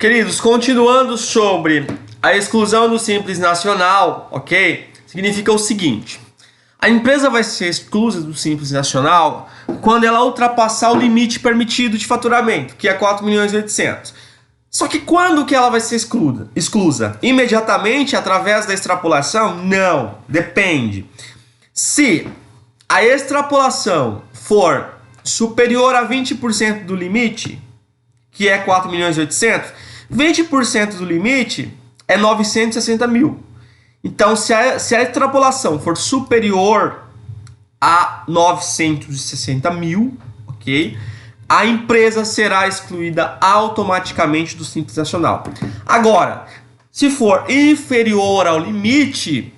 Queridos, continuando sobre a exclusão do Simples Nacional, ok? Significa o seguinte: a empresa vai ser exclusa do Simples Nacional quando ela ultrapassar o limite permitido de faturamento, que é 4.800.000. Só que quando que ela vai ser exclusa? Imediatamente, através da extrapolação? Não, depende. Se a extrapolação for superior a 20% do limite, que é 4.800.000, 20% do limite é 960.000. Então, se a extrapolação for superior a 960.000, ok? A empresa será excluída automaticamente do Simples Nacional. Agora, se for inferior ao limite,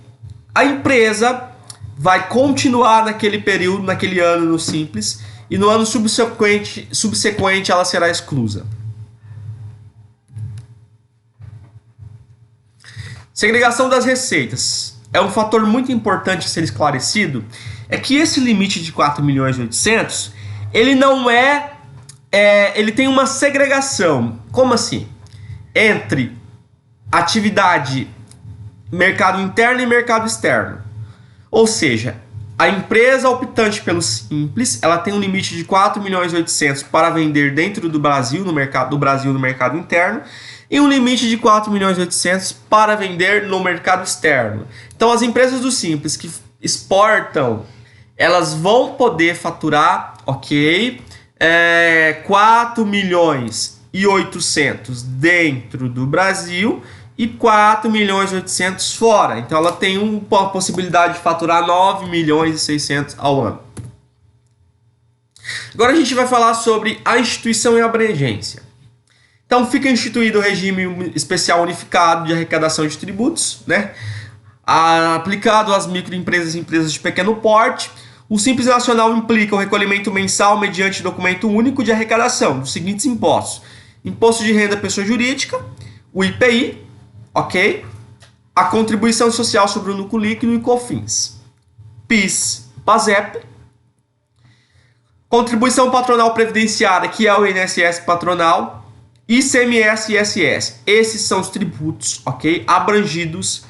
a empresa vai continuar naquele período, naquele ano no Simples, e no ano subsequente ela será exclusa. Segregação das receitas. É um fator muito importante a ser esclarecido, é que esse limite de 4.800.000, ele não ele tem uma segregação. Como assim? Entre atividade mercado interno e mercado externo. Ou seja, a empresa optante pelo Simples, ela tem um limite de 4.800.000 para vender dentro do Brasil, no mercado interno, e um limite de 4.800.000 para vender no mercado externo. Então, as empresas do Simples que exportam, elas vão poder faturar, ok, 4.800.000 dentro do Brasil e 4.800.000 fora. Então, ela tem uma possibilidade de faturar 9.600.000 ao ano. Agora a gente vai falar sobre a instituição e a abrangência. Então, fica instituído o regime especial unificado de arrecadação de tributos, né? Aplicado às microempresas e empresas de pequeno porte. O Simples Nacional implica o recolhimento mensal mediante documento único de arrecadação dos seguintes impostos: Imposto de Renda Pessoa Jurídica, o IPI, ok? A Contribuição Social sobre o Lucro Líquido e COFINS, PIS, PASEP, Contribuição Patronal Previdenciária, que é o INSS patronal, ICMS e ISS. Esses são os tributos, ok? Abrangidos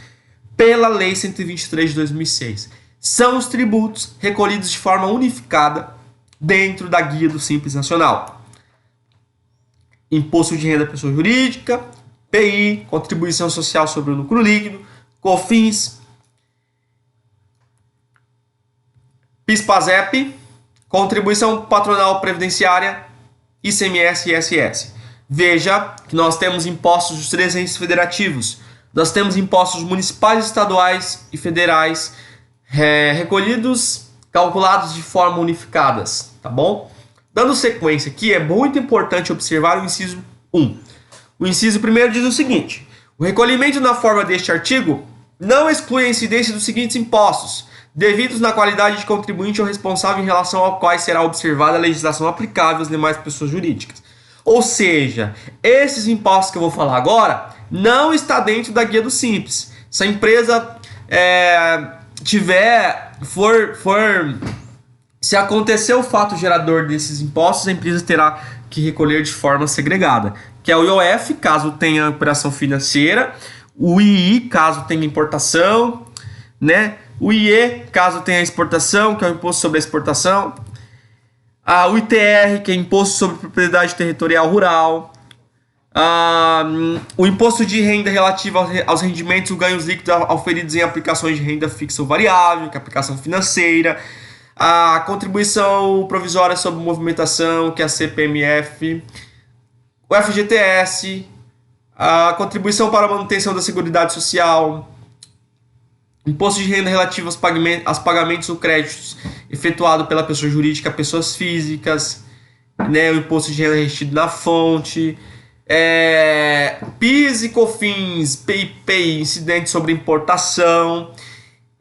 pela Lei 123 de 2006. São os tributos recolhidos de forma unificada dentro da guia do Simples Nacional. Imposto de Renda Pessoa Jurídica, PI, Contribuição Social sobre o Lucro Líquido, COFINS, PIS/PASEP, Contribuição Patronal Previdenciária, ICMS e ISS. Veja que nós temos impostos dos 3 entes federativos. Nós temos impostos municipais, estaduais e federais recolhidos, calculados de forma unificadas, tá bom? Dando sequência aqui, é muito importante observar o inciso 1. O inciso 1 diz o seguinte: o recolhimento na forma deste artigo não exclui a incidência dos seguintes impostos, devidos na qualidade de contribuinte ou responsável em relação ao qual será observada a legislação aplicável às demais pessoas jurídicas. Ou seja, esses impostos que eu vou falar agora não está dentro da guia do Simples. Se a empresa se acontecer o fato gerador desses impostos, a empresa terá que recolher de forma segregada, que é o IOF, caso tenha operação financeira, o II, caso tenha importação, né? O IE, caso tenha exportação, que é o imposto sobre a exportação, o ITR, que é Imposto sobre Propriedade Territorial Rural, o Imposto de Renda relativo aos rendimentos ou ganhos líquidos auferidos em aplicações de renda fixa ou variável, que é a aplicação financeira, a Contribuição Provisória sobre Movimentação, que é a CPMF, o FGTS, a Contribuição para a Manutenção da Seguridade Social, Imposto de Renda relativo aos pagamentos ou créditos efetuado pela pessoa jurídica a pessoas físicas, né? O Imposto de Renda retido na fonte, PIS e COFINS, PIPI, incidente sobre importação,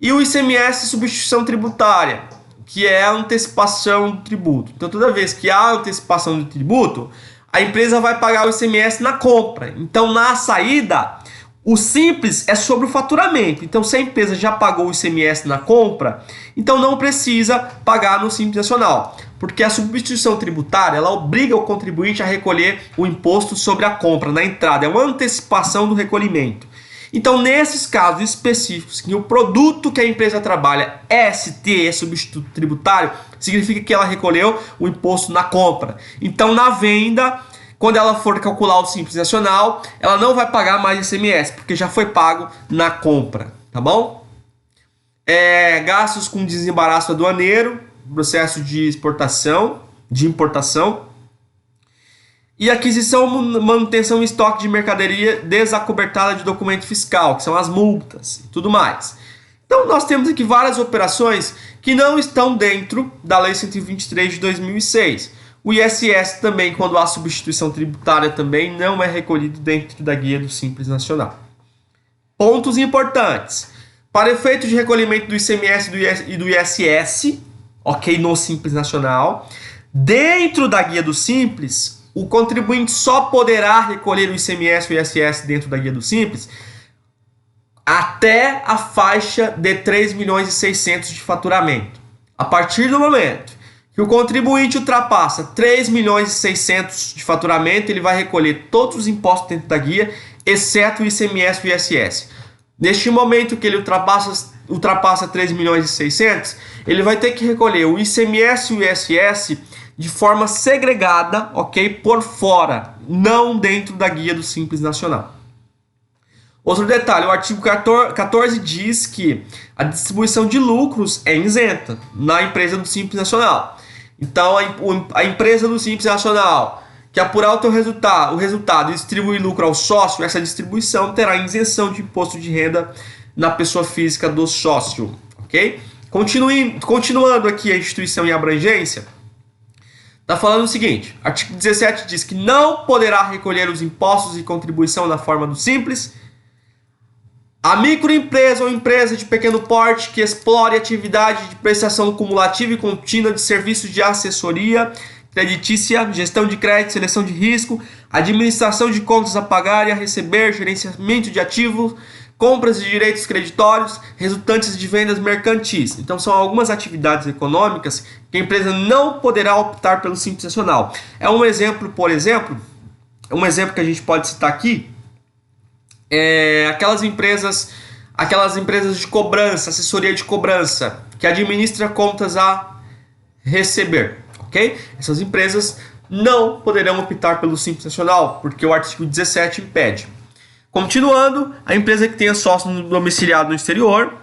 e o ICMS, substituição tributária, que é a antecipação do tributo. Então, toda vez que há antecipação do tributo, a empresa vai pagar o ICMS na compra. Então, na saída, o Simples é sobre o faturamento. Então, se a empresa já pagou o ICMS na compra, então não precisa pagar no Simples Nacional. Porque a substituição tributária, ela obriga o contribuinte a recolher o imposto sobre a compra na entrada, é uma antecipação do recolhimento. Então, nesses casos específicos, que o produto que a empresa trabalha é ST, é substituto tributário, significa que ela recolheu o imposto na compra. Então, na venda, quando ela for calcular o Simples Nacional, ela não vai pagar mais ICMS, porque já foi pago na compra, tá bom? Gastos com desembaraço aduaneiro, processo de exportação, de importação, e aquisição, manutenção em estoque de mercadoria desacobertada de documento fiscal, que são as multas e tudo mais. Então nós temos aqui várias operações que não estão dentro da Lei 123 de 2006. O ISS também, quando há substituição tributária, também não é recolhido dentro da guia do Simples Nacional. Pontos importantes. Para efeito de recolhimento do ICMS e do ISS, ok, no Simples Nacional, dentro da guia do Simples, o contribuinte só poderá recolher o ICMS e o ISS dentro da guia do Simples até a faixa de 3 milhões e 600 de faturamento. A partir do momento que o contribuinte ultrapassa 3 milhões e 600 de faturamento, ele vai recolher todos os impostos dentro da guia, exceto o ICMS e o ISS. Neste momento que ele ultrapassa 3 milhões e 600, ele vai ter que recolher o ICMS e o ISS de forma segregada, ok? Por fora, não dentro da guia do Simples Nacional. Outro detalhe, o artigo 14 diz que a distribuição de lucros é isenta na empresa do Simples Nacional. Então, a empresa do Simples Nacional que apurar o resultado e distribuir lucro ao sócio, essa distribuição terá isenção de imposto de renda na pessoa física do sócio, ok? Continuando aqui a instituição e abrangência, está falando o seguinte, artigo 17 diz que não poderá recolher os impostos e contribuição na forma do Simples a microempresa ou empresa de pequeno porte que explore atividade de prestação cumulativa e contínua de serviços de assessoria creditícia, gestão de crédito, seleção de risco, administração de contas a pagar e a receber, gerenciamento de ativos, compras de direitos creditórios, resultantes de vendas mercantis. Então são algumas atividades econômicas que a empresa não poderá optar pelo Simples Nacional. É um exemplo, por exemplo, um exemplo que a gente pode citar aqui, aquelas empresas de cobrança, assessoria de cobrança, que administra contas a receber, ok? Essas empresas não poderão optar pelo Simples Nacional, porque o artigo 17 impede. Continuando, a empresa que tenha sócio domiciliado no exterior,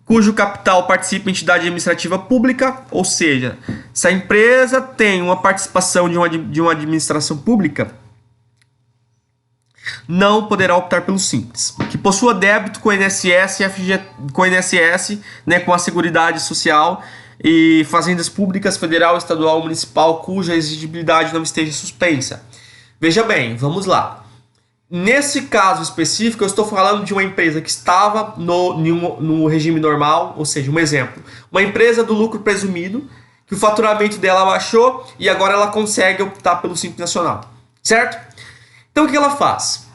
cujo capital participa em entidade administrativa pública, ou seja, se a empresa tem uma participação de uma administração pública, não poderá optar pelo Simples. Que possua débito com o INSS, com a Seguridade Social e fazendas públicas, federal, estadual, municipal, cuja exigibilidade não esteja suspensa. Veja bem, vamos lá. Nesse caso específico, eu estou falando de uma empresa que estava no regime normal, ou seja, um exemplo, uma empresa do lucro presumido, que o faturamento dela baixou e agora ela consegue optar pelo Simples Nacional, certo? Então o que ela faz?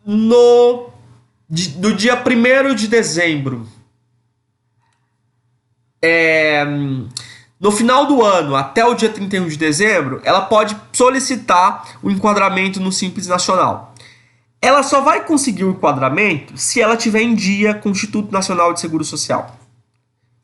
Do dia 1º de dezembro, no final do ano até o dia 31 de dezembro, ela pode solicitar o enquadramento no Simples Nacional. Ela só vai conseguir o enquadramento se ela tiver em dia com o Instituto Nacional de Seguro Social,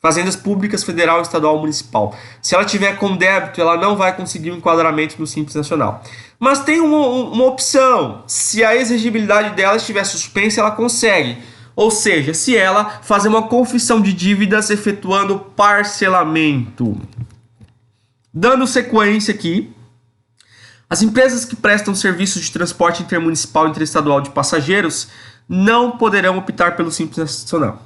fazendas públicas, federal, estadual, municipal. Se ela tiver com débito, ela não vai conseguir o enquadramento no Simples Nacional. Mas tem uma opção, se a exigibilidade dela estiver suspensa, ela consegue. Ou seja, se ela fazer uma confissão de dívidas efetuando parcelamento. Dando sequência aqui, as empresas que prestam serviços de transporte intermunicipal e interestadual de passageiros não poderão optar pelo Simples Nacional.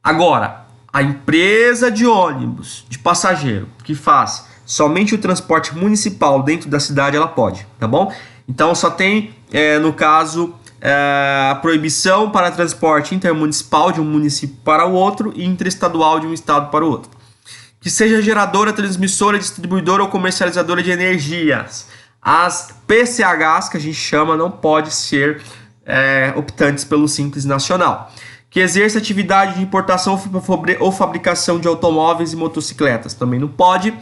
Agora, a empresa de ônibus de passageiro que faz somente o transporte municipal dentro da cidade, ela pode, tá bom? Então só tem, no caso, a proibição para transporte intermunicipal de um município para o outro e interestadual de um estado para o outro. Que seja geradora, transmissora, distribuidora ou comercializadora de energias. As PCHs, que a gente chama, não pode ser optantes pelo Simples Nacional. Que exerça atividade de importação ou fabricação de automóveis e motocicletas, também não pode.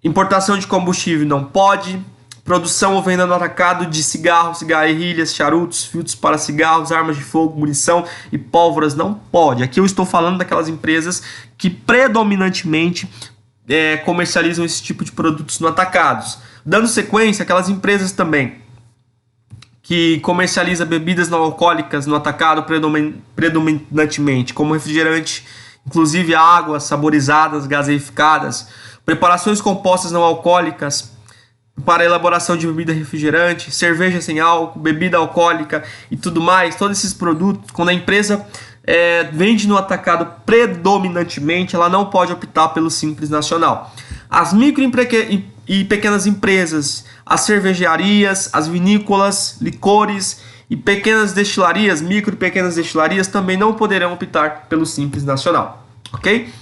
Importação de combustível não pode. Produção ou venda no atacado de cigarros, cigarrilhas, charutos, filtros para cigarros, armas de fogo, munição e pólvoras não pode. Aqui eu estou falando daquelas empresas que predominantemente comercializam esse tipo de produtos no atacados. Dando sequência, aquelas empresas também que comercializam bebidas não alcoólicas no atacado predominantemente, como refrigerante, inclusive águas saborizadas, gaseificadas, preparações compostas não alcoólicas para elaboração de bebida refrigerante, cerveja sem álcool, bebida alcoólica e tudo mais. Todos esses produtos, quando a empresa vende no atacado predominantemente, ela não pode optar pelo Simples Nacional. As micro e pequenas empresas, as cervejarias, as vinícolas, licores e pequenas destilarias, micro e pequenas destilarias também não poderão optar pelo Simples Nacional, ok?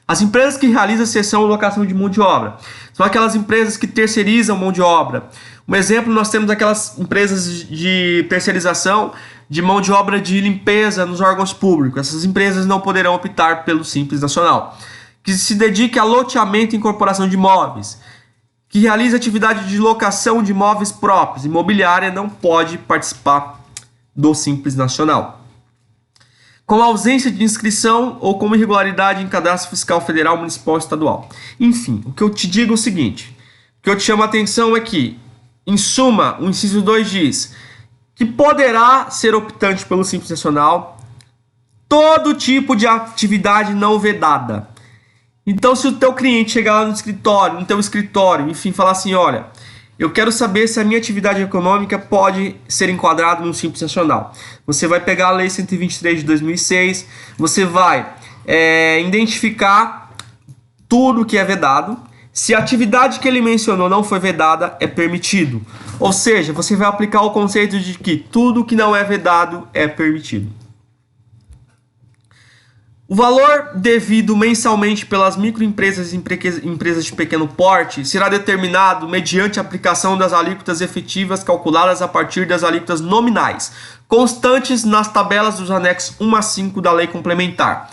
As empresas que realizam cessão ou locação de mão de obra são aquelas empresas que terceirizam mão de obra. Um exemplo, nós temos aquelas empresas de terceirização de mão de obra de limpeza nos órgãos públicos. Essas empresas não poderão optar pelo Simples Nacional. Que se dedique a loteamento e incorporação de imóveis, que realiza atividade de locação de imóveis próprios, imobiliária, não pode participar do Simples Nacional. Com ausência de inscrição ou com irregularidade em cadastro fiscal federal, municipal ou estadual. Enfim, o que eu te digo é o seguinte, o que eu te chamo a atenção é que, em suma, o inciso 2 diz que poderá ser optante pelo Simples Nacional todo tipo de atividade não vedada. Então, se o teu cliente chegar lá no teu escritório, enfim, falar assim, olha, eu quero saber se a minha atividade econômica pode ser enquadrada no Simples Nacional. Você vai pegar a Lei 123 de 2006, você vai identificar tudo que é vedado. Se a atividade que ele mencionou não foi vedada, é permitido. Ou seja, você vai aplicar o conceito de que tudo que não é vedado é permitido. O valor devido mensalmente pelas microempresas e empresas de pequeno porte será determinado mediante a aplicação das alíquotas efetivas calculadas a partir das alíquotas nominais, constantes nas tabelas dos anexos 1 a 5 da Lei Complementar.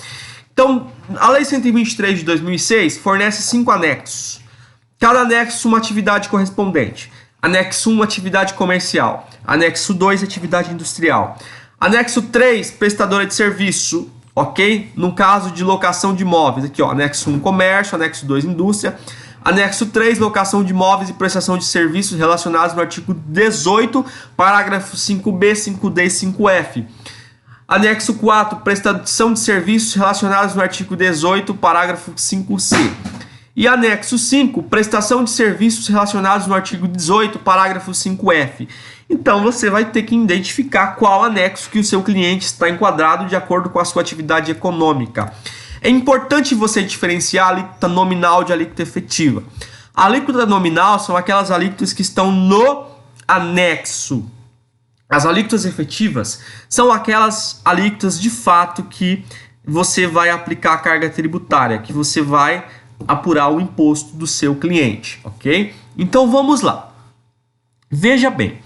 Então, a Lei 123 de 2006 fornece 5 anexos. Cada anexo uma atividade correspondente. Anexo 1, atividade comercial. Anexo 2, atividade industrial. Anexo 3, prestadora de serviço. Ok? No caso de locação de imóveis, aqui ó, anexo 1, comércio, anexo 2, indústria, anexo 3, locação de imóveis e prestação de serviços relacionados no artigo 18, parágrafo 5b, 5d e 5f. Anexo 4, prestação de serviços relacionados no artigo 18, parágrafo 5c. E anexo 5, prestação de serviços relacionados no artigo 18, parágrafo 5f. Então, você vai ter que identificar qual anexo que o seu cliente está enquadrado de acordo com a sua atividade econômica. É importante você diferenciar a alíquota nominal de alíquota efetiva. A alíquota nominal são aquelas alíquotas que estão no anexo. As alíquotas efetivas são aquelas alíquotas de fato que você vai aplicar a carga tributária, que você vai apurar o imposto do seu cliente, ok? Então, vamos lá. Veja bem.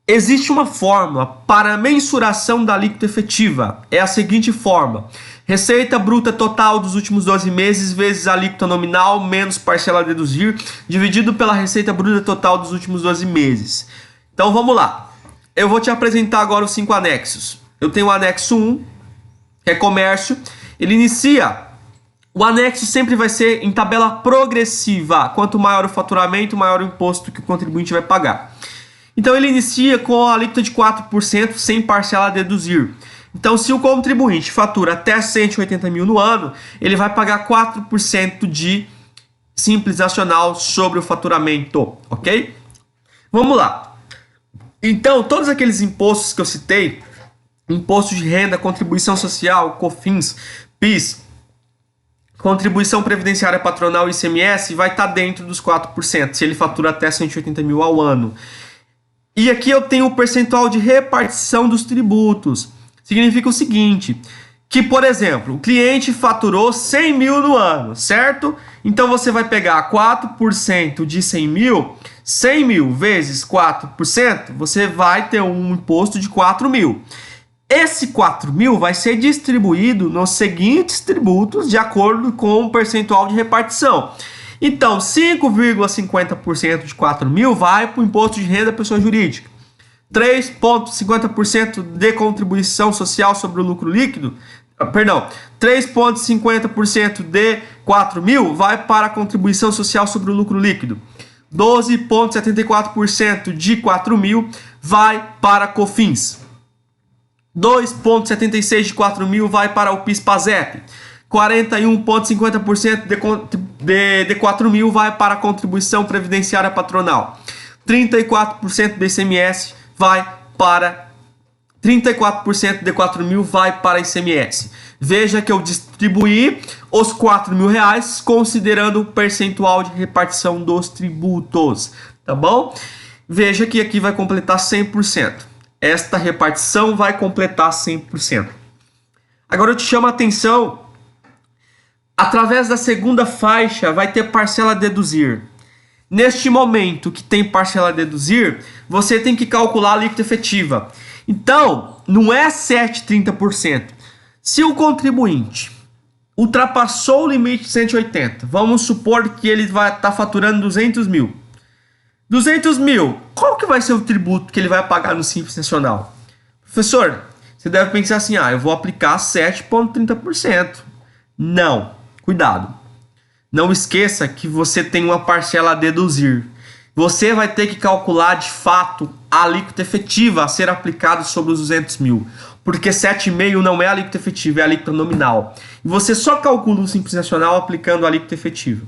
Existe uma fórmula para a mensuração da alíquota efetiva. É a seguinte fórmula: receita bruta total dos últimos 12 meses vezes a alíquota nominal menos parcela a deduzir, dividido pela receita bruta total dos últimos 12 meses. Então vamos lá. Eu vou te apresentar agora os 5 anexos. Eu tenho o anexo 1, que é comércio. Ele inicia. O anexo sempre vai ser em tabela progressiva. Quanto maior o faturamento, maior o imposto que o contribuinte vai pagar. Então, ele inicia com a alíquota de 4% sem parcela a deduzir. Então, se o contribuinte fatura até 180 mil no ano, ele vai pagar 4% de Simples Nacional sobre o faturamento, ok? Vamos lá. Então, todos aqueles impostos que eu citei, imposto de renda, contribuição social, COFINS, PIS, contribuição previdenciária patronal e ICMS, vai estar dentro dos 4%, se ele fatura até 180 mil ao ano. E aqui eu tenho o percentual de repartição dos tributos. Significa o seguinte, que, por exemplo, o cliente faturou 100 mil no ano, certo? Então, você vai pegar 4% de 100 mil vezes 4%, você vai ter um imposto de 4 mil. Esse 4 mil vai ser distribuído nos seguintes tributos de acordo com o percentual de repartição. Então, 5,50% de 4 mil vai para o imposto de renda da pessoa jurídica. 3,50% de contribuição social sobre o lucro líquido, 3,50% de 4 mil vai para a contribuição social sobre o lucro líquido. 12,74% de 4 mil vai para COFINS. 2,76% de 4 mil vai para o PIS/PASEP. 41,50% de 4 mil vai para a contribuição previdenciária patronal. 34% do ICMS vai para 34% de 4 mil vai para ICMS. Veja que eu distribuí os 4 mil reais considerando o percentual de repartição dos tributos, tá bom? Veja que aqui vai completar 100%. Esta repartição vai completar 100%. Agora eu te chamo a atenção, através da segunda faixa vai ter parcela a deduzir. Neste momento que tem parcela a deduzir, você tem que calcular a alíquota efetiva. Então, não é 7,30%. Se o contribuinte ultrapassou o limite de 180, vamos supor que ele vai estar faturando 200 mil. 200 mil, qual que vai ser o tributo que ele vai pagar no Simples Nacional? Professor, você deve pensar assim, eu vou aplicar 7,30%. Não, cuidado. Não esqueça que você tem uma parcela a deduzir. Você vai ter que calcular de fato a alíquota efetiva a ser aplicada sobre os 200 mil. Porque 7,5% não é a alíquota efetiva, é a alíquota nominal. E você só calcula o Simples Nacional aplicando a alíquota efetiva.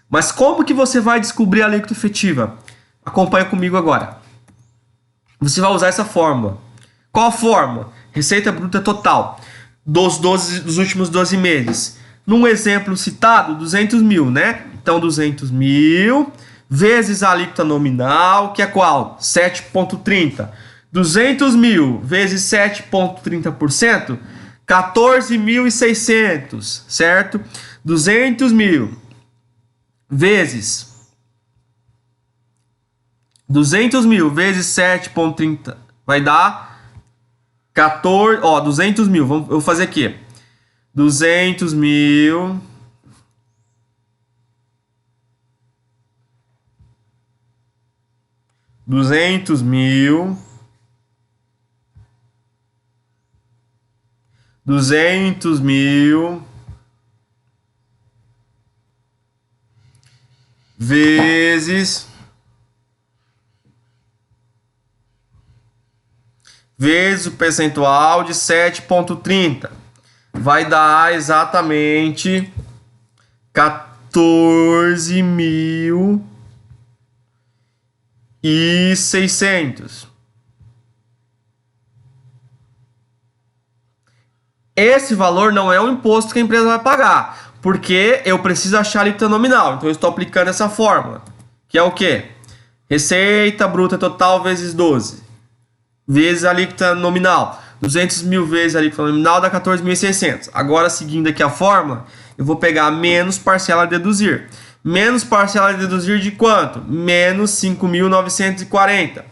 Mas como que você vai descobrir a alíquota efetiva? Acompanha comigo agora. Você vai usar essa fórmula. Qual a fórmula? Receita bruta total dos últimos 12 meses. Num exemplo citado, 200 mil, né? Então, 200 mil vezes a alíquota nominal, que é qual? 7,30%. 200 mil vezes 7,30%, 14.600, certo? 200 mil vezes 7,30 vai dar 14, 200 mil, eu vou fazer aqui. 200 mil vezes o percentual de 7,30 vai dar exatamente 14.600. Esse valor não é o imposto que a empresa vai pagar, porque eu preciso achar a alíquota nominal. Então eu estou aplicando essa fórmula, que é o quê? Receita bruta total vezes 12, vezes a alíquota nominal. 200 mil vezes a alíquota nominal dá 14.600. Agora, seguindo aqui a fórmula, eu vou pegar menos parcela a deduzir. Menos parcela a deduzir de quanto? Menos 5.940.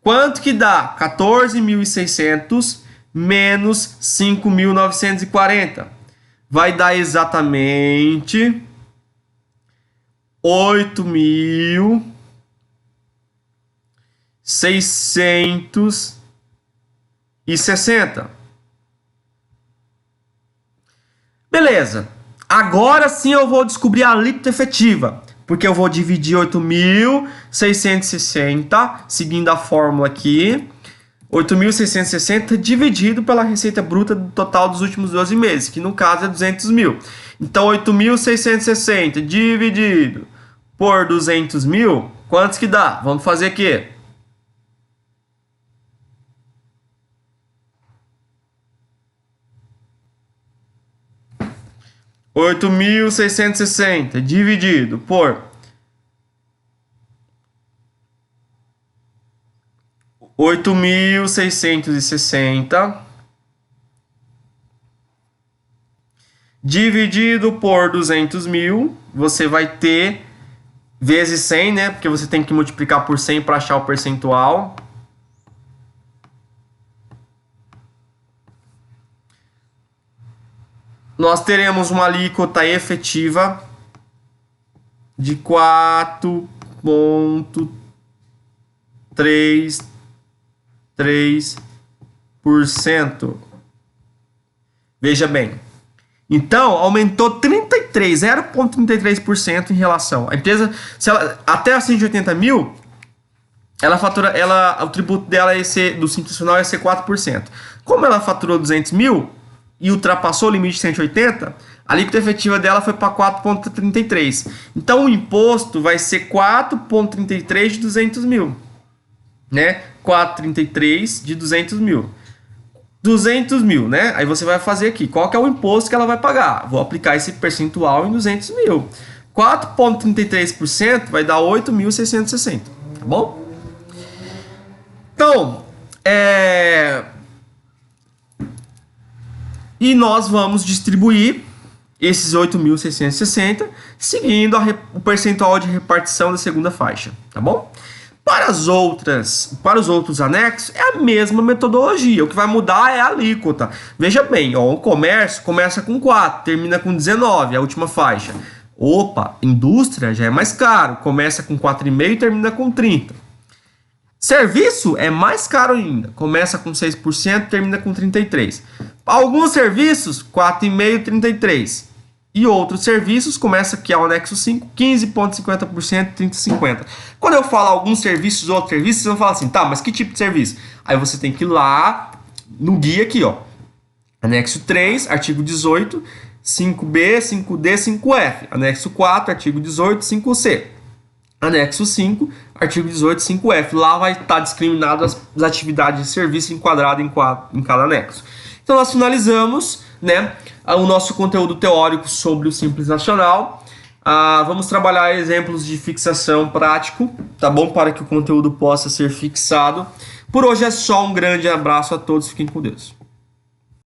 Quanto que dá? 14.600 menos 5.940. Vai dar exatamente 8.660. Beleza. Agora sim eu vou descobrir a alíquota efetiva, porque eu vou dividir 8.660, seguindo a fórmula aqui. 8.660 dividido pela receita bruta do total dos últimos 12 meses, que no caso é 200 mil. Então, 8.660 dividido por 200 mil, quantos que dá? Vamos fazer aqui. (8.660) dividido por 8.660 dividido por 200 mil, você vai ter vezes 100, né? Porque você tem que multiplicar por 100 para achar o percentual. Nós teremos uma alíquota efetiva de 4,33%. Veja bem. Então, aumentou 0,33% em relação. A empresa, se ela, até a 180 mil, ela fatura, o tributo dela ia ser, do Simples Nacional ia ser 4%. Como ela faturou 200 mil e ultrapassou o limite de 180, a alíquota efetiva dela foi para 4,33. Então, o imposto vai ser 4,33 de 200 mil. Né? 4,33 de 200 mil. 200 mil, né? Aí você vai fazer aqui, qual que é o imposto que ela vai pagar? Vou aplicar esse percentual em 200 mil. 4,33% vai dar 8.660, tá bom? Então, e nós vamos distribuir esses 8.660 seguindo o percentual de repartição da segunda faixa, tá bom? Para os outros anexos, é a mesma metodologia. O que vai mudar é a alíquota. Veja bem, ó, o comércio começa com 4, termina com 19, a última faixa. Opa, indústria já é mais caro, começa com 4,5 e termina com 30. Serviço é mais caro ainda, começa com 6%, termina com 33. Alguns serviços, 4,5 e 33. E outros serviços, começa aqui ao anexo 5, 15,50%, 30,50%. Quando eu falo alguns serviços, outros serviços, vocês vão falar assim, tá, mas que tipo de serviço? Aí você tem que ir lá no guia aqui, ó. Anexo 3, artigo 18, 5B, 5D, 5F. Anexo 4, artigo 18, 5C. Anexo 5, artigo 18, 5F. Lá vai estar discriminado as atividades de serviço enquadradas em cada anexo. Então nós finalizamos, né, o nosso conteúdo teórico sobre o Simples Nacional. Vamos trabalhar exemplos de fixação prático, tá bom? Para que o conteúdo possa ser fixado. Por hoje é só, um grande abraço a todos, fiquem com Deus.